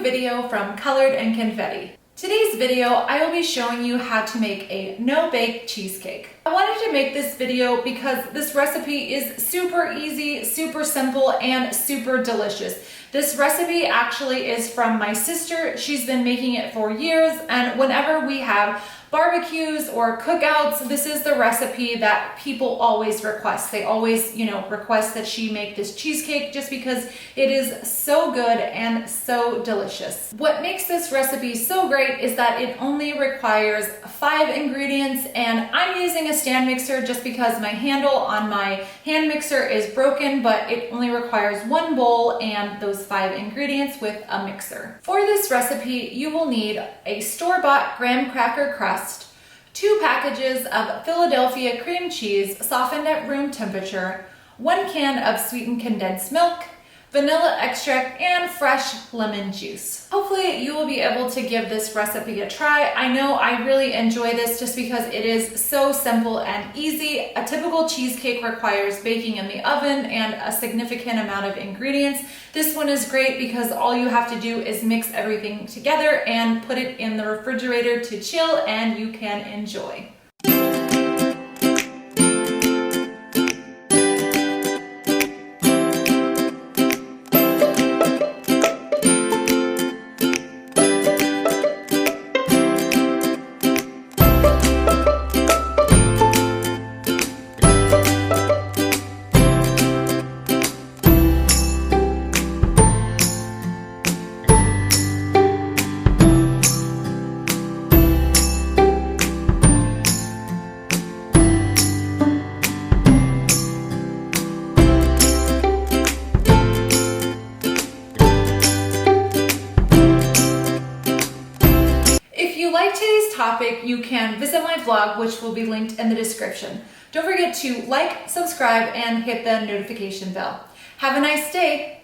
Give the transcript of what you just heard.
video from Colored and Confetti. Today's video, I will be showing you how to make a no-bake cheesecake. I wanted to make this video because this recipe is super easy, super simple, and super delicious. This recipe actually is from my sister. She's been making it for years, and whenever we have barbecues or cookouts, this is the recipe that people always request. They always, request that she make this cheesecake just because it is so good and so delicious. What makes this recipe so great is that it only requires 5 ingredients, and I'm using a stand mixer just because my handle on my hand mixer is broken, but it only requires 1 bowl and those 5 ingredients with a mixer. For this recipe, you will need a store-bought graham cracker crust, 2 packages of Philadelphia cream cheese softened at room temperature, 1 can of sweetened condensed milk, vanilla extract, and fresh lemon juice. Hopefully you will be able to give this recipe a try. I know I really enjoy this just because it is so simple and easy. A typical cheesecake requires baking in the oven and a significant amount of ingredients. This one is great because all you have to do is mix everything together and put it in the refrigerator to chill, and you can enjoy. If you like today's topic, you can visit my blog, which will be linked in the description. Don't forget to like, subscribe, and hit the notification bell. Have a nice day.